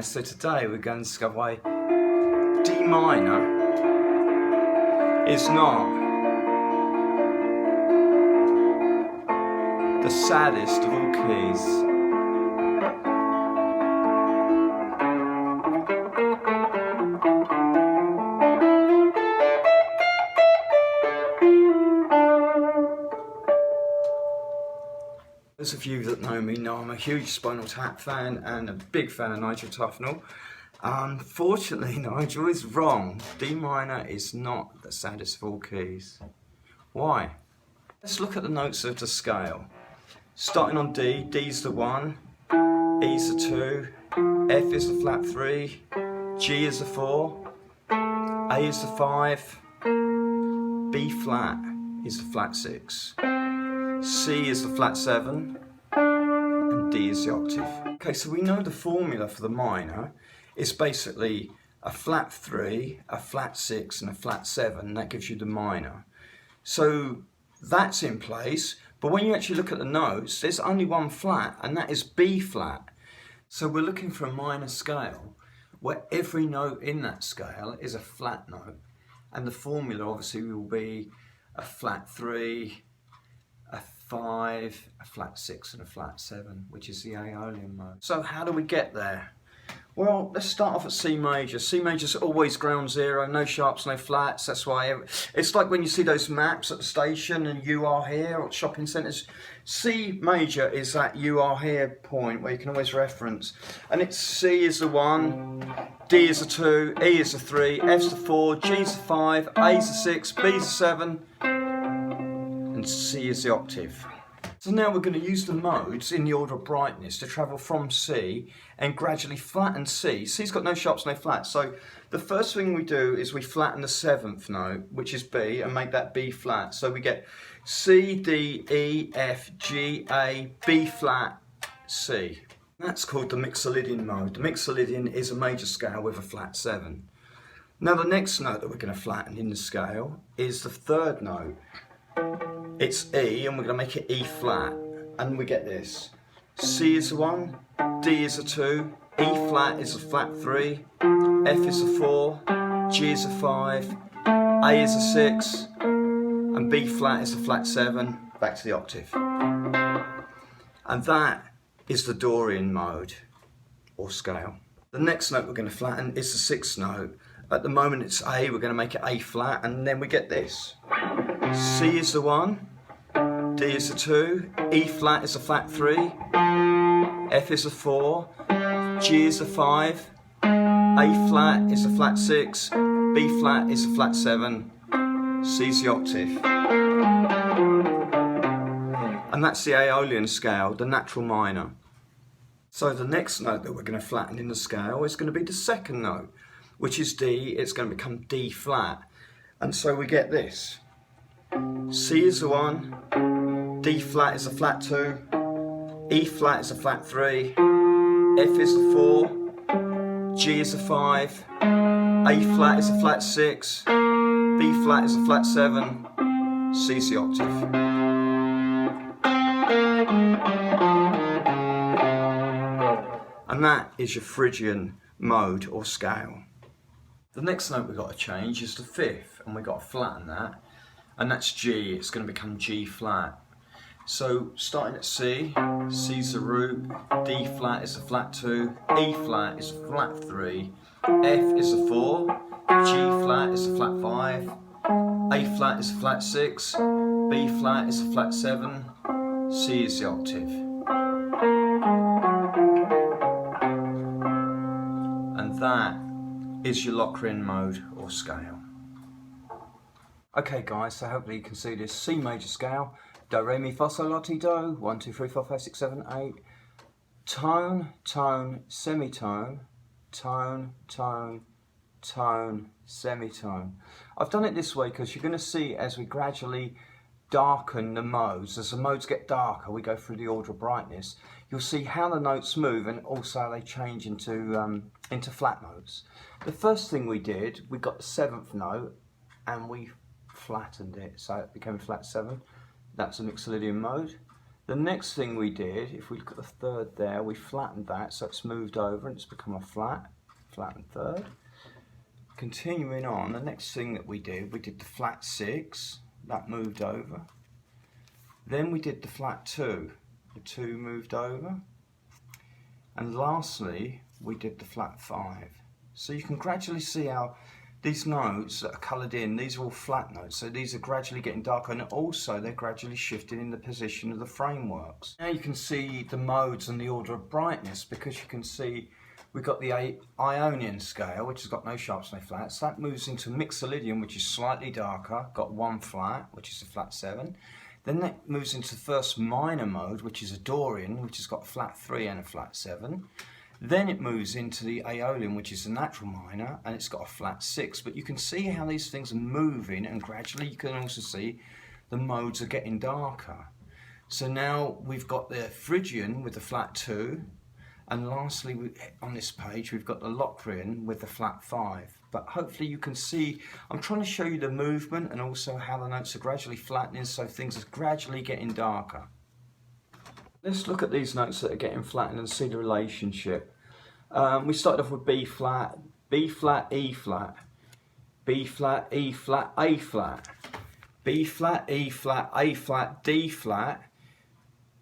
So today we're going to discover why D minor is not the saddest of all keys. Those of you that know me know I'm a huge Spinal Tap fan and a big fan of Nigel Tufnel. Unfortunately, Nigel is wrong. D minor is not the saddest of all keys. Why? Let's look at the notes of the scale. Starting on D, D's the 1, E's the 2, F is the flat 3, G is the 4, A is the 5, B flat is the flat 6. C is the flat 7, and D is the octave. Okay, so we know the formula for the minor is basically a flat 3, a flat 6, and a flat 7. That gives you the minor. So that's in place, but when you actually look at the notes, there's only one flat, and that is B flat. So we're looking for a minor scale where every note in that scale is a flat note, and the formula obviously will be a flat 3, a 5, a flat 6 and a flat 7, which is the Aeolian mode. So how do we get there? Well, let's start off at C major. C major is always ground zero, no sharps, no flats. That's why it's like when you see those maps at the station and you are here, or shopping centres. C major is that you are here point where you can always reference. And it's C is the 1, D is the 2, E is the 3, F's the 4, G's the 5, A's the 6, B's the 7, and C is the octave. So now we're going to use the modes in the order of brightness to travel from C and gradually flatten C. C's got no sharps, no flats. So the first thing we do is we flatten the 7th note, which is B, and make that B flat. So we get C, D, E, F, G, A, B flat, C. That's called the Mixolydian mode. The Mixolydian is a major scale with a flat 7. Now the next note that we're going to flatten in the scale is the 3rd note. It's E, and we're going to make it E flat, and we get this. C is the 1, D is the 2, E flat is the flat 3, F is the 4, G is the 5, A is the 6, and B flat is the flat 7, back to the octave. And that is the Dorian mode, or scale. The next note we're going to flatten is the 6th note. At the moment it's A, we're going to make it A flat, and then we get this. C is the 1, D is the 2, E flat is the flat 3, F is the 4, G is the 5, A flat is the flat 6, B flat is the flat 7, C is the octave. And that's the Aeolian scale, the natural minor. So the next note that we're going to flatten in the scale is going to be the 2nd note, which is D. It's going to become D flat. And so we get this. C is the 1, D flat is a flat 2, E flat is a flat 3, F is the 4, G is the 5, A flat is a flat 6, B flat is a flat 7, C is the octave. And that is your Phrygian mode or scale. The next note we've got to change is the 5th, and we've got to flatten that. And that's G, it's going to become G flat. So starting at C, C's the root, D flat is the flat 2, E flat is the flat 3, F is the 4, G flat is the flat 5, A flat is the flat 6, B flat is the flat 7, C is the octave. And that is your Locrian mode or scale. Okay guys, so hopefully you can see this C major scale, Do, Re, Mi, Fa, Sol, La, Ti, Do, 1, 2, 3, 4, 5, 6, 7, 8, tone, tone, semitone, tone, tone, tone, semitone. I've done it this way because you're going to see as we gradually darken the modes, as the modes get darker, we go through the order of brightness, you'll see how the notes move and also they change into flat notes. The first thing we did, we got the 7th note and we flattened it, so it became a flat 7. That's a Mixolydian mode. The The next thing we did, if we look at the third there, we flattened that, so it's moved over and it's become a flattened third. Continuing on, the next thing that we did the flat 6, that moved over. Then we did the flat 2, the 2 moved over. And lastly, we did the flat 5. So you can gradually see how these notes that are coloured in, these are all flat notes, so these are gradually getting darker, and also they're gradually shifting in the position of the frameworks. Now you can see the modes and the order of brightness, because you can see we've got the Ionian scale, which has got no sharps, no flats. That moves into Mixolydian, which is slightly darker, got 1 flat, which is a flat 7. Then that moves into the first minor mode, which is a Dorian, which has got a flat 3 and a flat 7. Then it moves into the Aeolian, which is a natural minor, and it's got a flat 6. But you can see how these things are moving, and gradually you can also see the modes are getting darker. So now we've got the Phrygian with the flat 2, and lastly on this page we've got the Locrian with the flat 5. But hopefully you can see, I'm trying to show you the movement and also how the notes are gradually flattening, so things are gradually getting darker. Let's look at these notes that are getting flattened and see the relationship. We started off with B flat, B flat, E flat, B flat, E flat, A flat, B flat, E flat, A flat, D flat,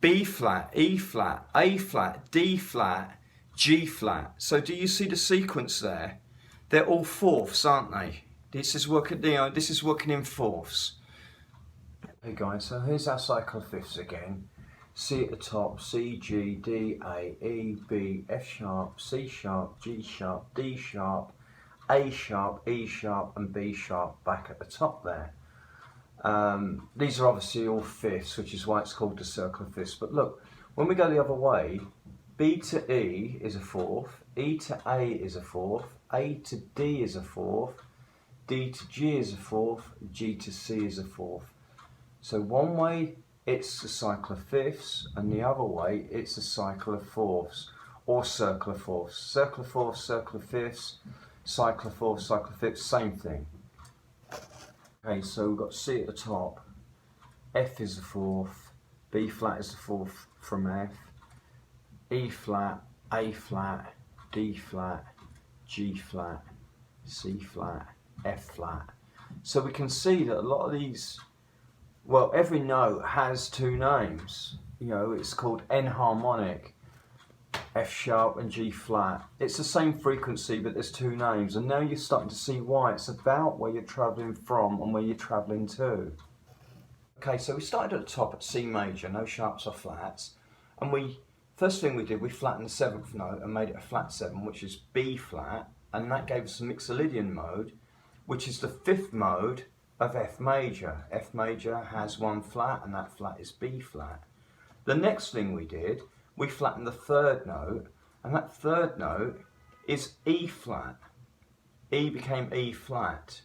B flat, E flat, A flat, D flat, G flat. So do you see the sequence there? They're all fourths, aren't they? This is working, this is working in fourths. Hey guys, so here's our cycle of fifths again. C at the top, C, G, D, A, E, B, F sharp, C sharp, G sharp, D sharp, A sharp, E sharp and B sharp back at the top there. These are obviously all fifths, which is why it's called the circle of fifths. But look, when we go the other way, B to E is a fourth, E to A is a fourth, A to D is a fourth, D to G is a fourth, G to C is a fourth. So one way it's a cycle of fifths, and the other way it's a cycle of fourths, or circle of fourths. Circle of fourths, circle of fifths, cycle of fourths, cycle of fifths, same thing. Okay, so we've got C at the top, F is the fourth, B flat is the fourth from F, E flat, A flat, D flat, G flat, C flat, F flat. So we can see that a lot of these, well, every note has two names. You know, it's called enharmonic, F sharp and G flat. It's the same frequency, but there's two names. And now you're starting to see why. It's about where you're travelling from and where you're travelling to. Okay, so we started at the top at C major, no sharps or flats. And first thing we did, we flattened the 7th note and made it a flat 7, which is B flat. And that gave us a Mixolydian mode, which is the 5th mode of F major. F major has 1 flat, and that flat is B flat. The next thing we did, we flattened the 3rd note, and that 3rd note is E flat. E became E flat.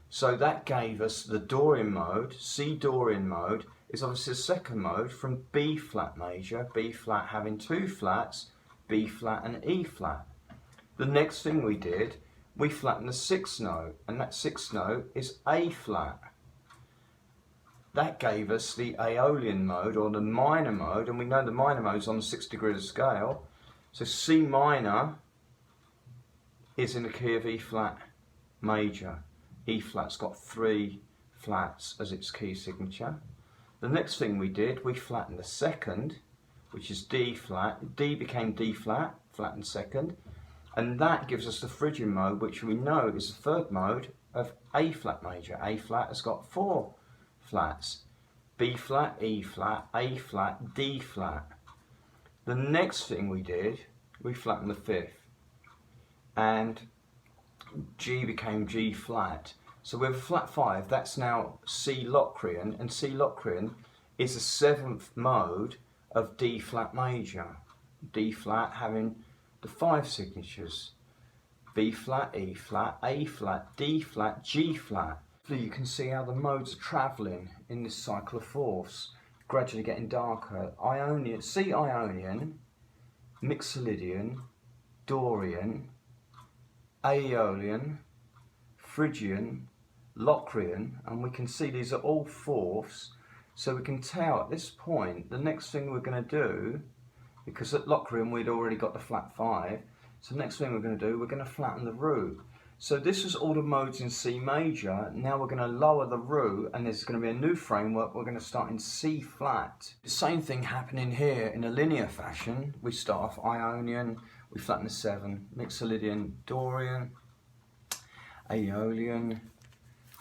So that gave us the Dorian mode. C Dorian mode is obviously the 2nd mode from B flat major, B flat having 2 flats, B flat and E flat. The next thing we did, we flattened the 6th note, and that 6th note is A flat. That gave us the Aeolian mode, or the minor mode, and we know the minor mode is on the 6th degree of the scale. So C minor is in the key of E flat major. E flat's got 3 flats as its key signature. The next thing we did, we flattened the 2nd, which is D flat. D became D flat, flattened 2nd. And that gives us the Phrygian mode, which we know is the 3rd mode of A flat major. A flat has got 4 flats. B flat, E flat, A flat, D flat. The next thing we did, we flattened the 5th. And G became G flat. So with a flat 5, that's now C Locrian, and C Locrian is the 7th mode of D flat major. D flat having the 5 signatures: B flat, E flat, A flat, D flat, G flat. So you can see how the modes are travelling in this cycle of fourths, gradually getting darker. Ionian, C Ionian, Mixolydian, Dorian, Aeolian, Phrygian, Locrian, and we can see these are all fourths. So we can tell at this point, the next thing we're going to do, because at Locrian we'd already got the flat 5, so the next thing we're going to do, we're going to flatten the root. So this was all the modes in C major. Now we're going to lower the root, and there's going to be a new framework. We're going to start in C flat. The same thing happening here in a linear fashion. We start off Ionian, we flatten the 7, Mixolydian, Dorian, Aeolian,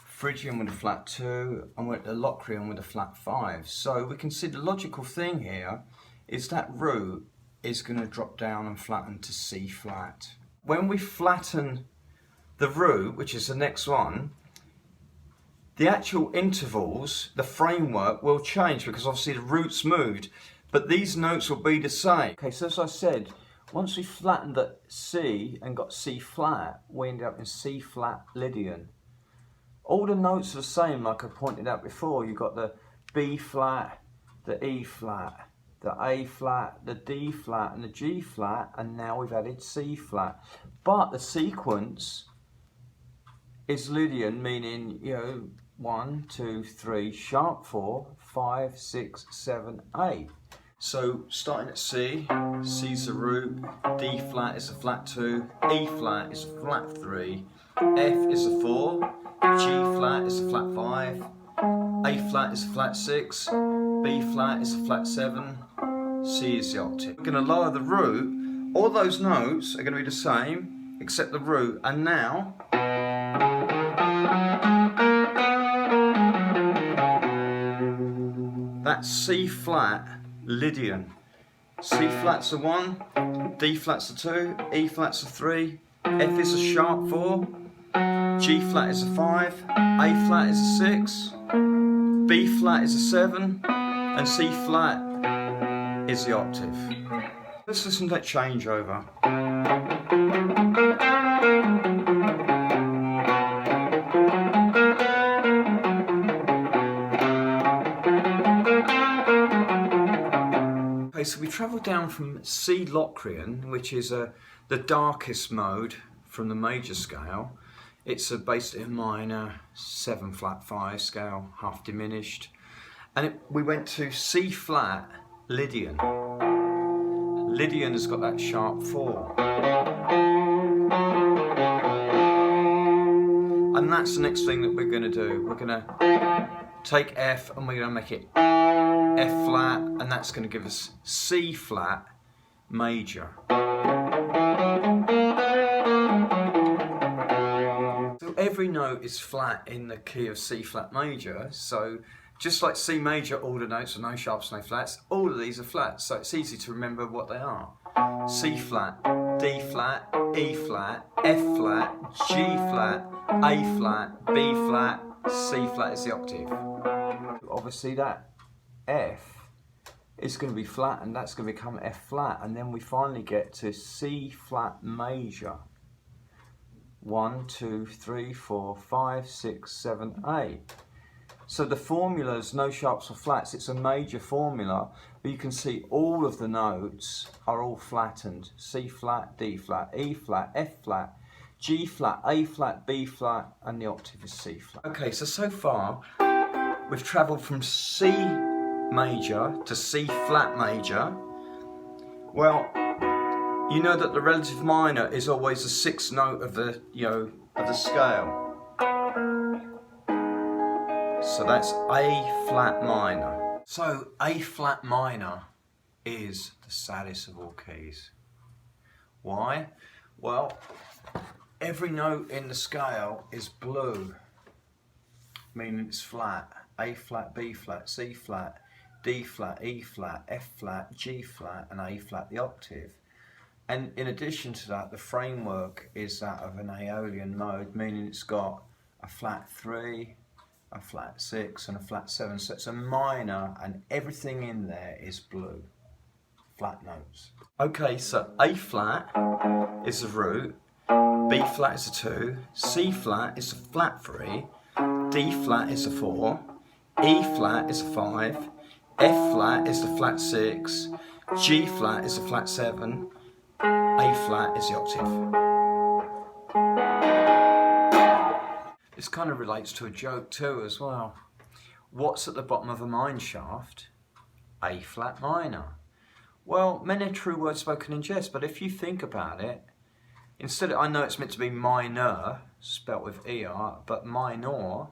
Phrygian with a flat 2, and we're at the Locrian with a flat 5. So we can see the logical thing here is that root is going to drop down and flatten to C flat. When we flatten the root, which is the next one, the actual intervals, the framework will change because obviously the root's moved, but these notes will be the same. Okay, so as I said, once we flattened the C and got C flat, we ended up in C flat Lydian. All the notes are the same, like I pointed out before. You've got the B flat, the E flat, the A flat, the D flat, and the G flat, and now we've added C flat. But the sequence is Lydian, meaning, 1, 2, 3, sharp 4, 5, 6, 7, 8. So starting at C, C's the root, D flat is a flat 2, E flat is a flat 3, F is a 4, G flat is a flat 5, A flat is a flat 6, B flat is a flat 7, C is the octave. We're going to lower the root. All those notes are going to be the same except the root, and now that's C flat Lydian. C flat's a 1, D flat's a 2, E flat's a 3, F is a sharp 4, G flat is a 5, A flat is a 6, B flat is a 7, and C flat is the octave. Let's listen to that changeover. Okay, so we travel down from C Locrian, which is the darkest mode from the major scale. It's basically a minor 7 flat 5 scale, half diminished. And we went to C flat Lydian. Lydian has got that sharp 4. And that's the next thing that we're going to do. We're going to take F and we're going to make it F flat, and that's going to give us C flat major. So every note is flat in the key of C flat major, so just like C major, all the notes are no sharps, no flats, all of these are flats, so it's easy to remember what they are. C flat, D flat, E flat, F flat, G flat, A flat, B flat, C flat is the octave. Obviously that F is going to be flat, and that's going to become F flat, and then we finally get to C flat major. 1, 2, 3, 4, 5, 6, 7, 8. So the formula's no sharps or flats, it's a major formula, but you can see all of the notes are all flattened. C flat, D flat, E flat, F flat, G flat, A flat, B flat, and the octave is C flat. Okay, so far we've travelled from C major to C flat major. Well, you know that the relative minor is always the 6th note of the, of the scale. So that's A flat minor. So A flat minor is the saddest of all keys. Why? Well, every note in the scale is blue, meaning it's flat. A flat, B flat, C flat, D flat, E flat, F flat, G flat, and A flat the octave. And in addition to that, the framework is that of an Aeolian mode, meaning it's got a flat 3, a flat 6, and a flat 7. So it's a minor, and everything in there is blue. Flat notes. Okay, so A flat is the root, B flat is a 2, C flat is a flat 3, D flat is a 4, E flat is a 5, F flat is the flat 6, G flat is the flat 7, A flat is the octave. This kind of relates to a joke too as well. What's at the bottom of a mine shaft? A flat minor. Well, many a true word spoken in jest, but if you think about it, instead of, I know it's meant to be minor, spelt with ER, but minor,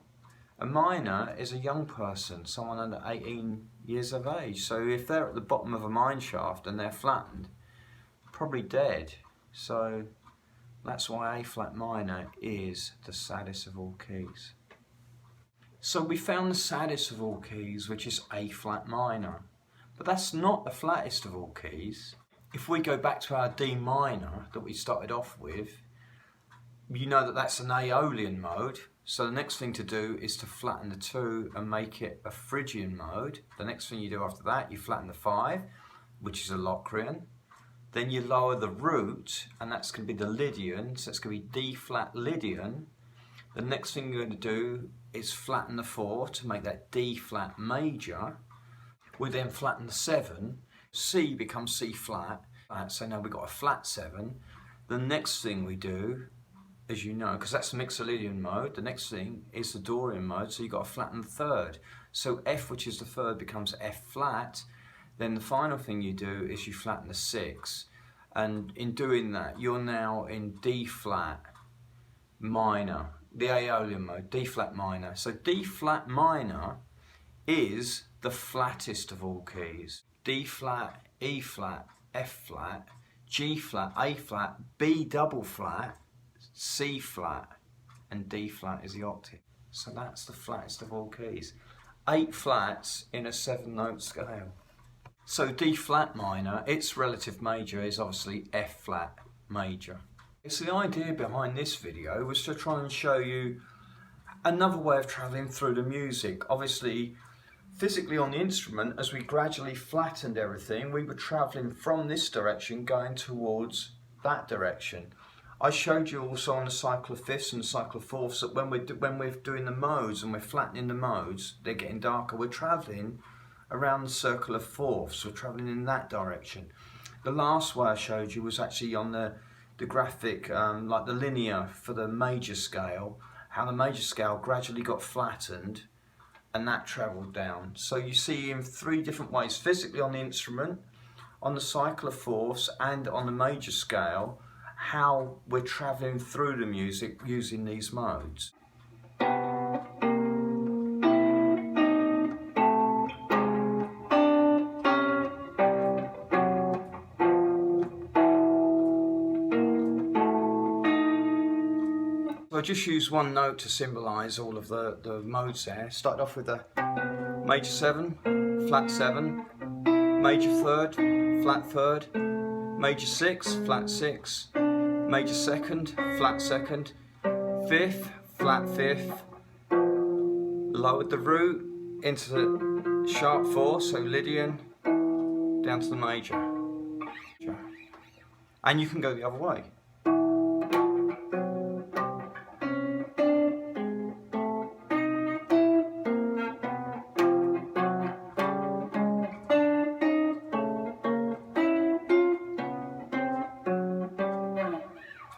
a minor is a young person, someone under 18 years of age. So if they're at the bottom of a mine shaft and they're flattened, probably dead. So that's why A flat minor is the saddest of all keys. So we found the saddest of all keys, which is A flat minor. But that's not the flattest of all keys. If we go back to our D minor that we started off with, you know that that's an Aeolian mode. So the next thing to do is to flatten the 2 and make it a Phrygian mode. The next thing you do after that, you flatten the 5, which is a Locrian. Then you lower the root, and that's going to be the Lydian, so it's going to be D flat Lydian. The next thing you're going to do is flatten the 4 to make that D flat major. We then flatten the 7, C becomes C flat, so now we've got a flat 7. The next thing we do, as you know, because that's the Mixolydian mode, the next thing is the Dorian mode, so you've got to flatten the 3rd. So F, which is the 3rd, becomes F flat. Then the final thing you do is you flatten the 6, and in doing that you're now in D flat minor, the Aeolian mode, D flat minor. So D flat minor is the flattest of all keys. D flat, E flat, F flat, G flat, A flat, B double flat, C flat, and D flat is the octave. So that's the flattest of all keys. 8 flats in a 7-note scale. So D flat minor, its relative major is obviously F flat major. So the idea behind this video was to try and show you another way of travelling through the music. Obviously, physically on the instrument, as we gradually flattened everything, we were travelling from this direction going towards that direction. I showed you also on the cycle of fifths and the cycle of fourths that when we're doing the modes and we're flattening the modes, they're getting darker, we're travelling around the circle of fourths, we're travelling in that direction. The last way I showed you was actually on the graphic, like the linear for the major scale, how the major scale gradually got flattened and that travelled down. So you see in 3 different ways, physically on the instrument, on the cycle of fourths and on the major scale, how we're travelling through the music using these modes. So I just used one note to symbolise all of the modes there. Started off with the major 7, flat 7, major 3rd, flat 3rd, major 6, flat 6, major 2nd, flat 2nd, 5th, flat 5th, lowered the root into the sharp 4, so Lydian, down to the major. And you can go the other way.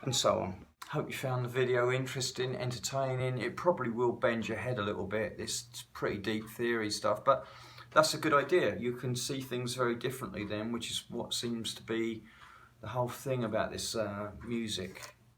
And so on. Hope you found the video interesting, entertaining. It probably will bend your head a little bit. It's pretty deep theory stuff, but that's a good idea. You can see things very differently then, which is what seems to be the whole thing about this music.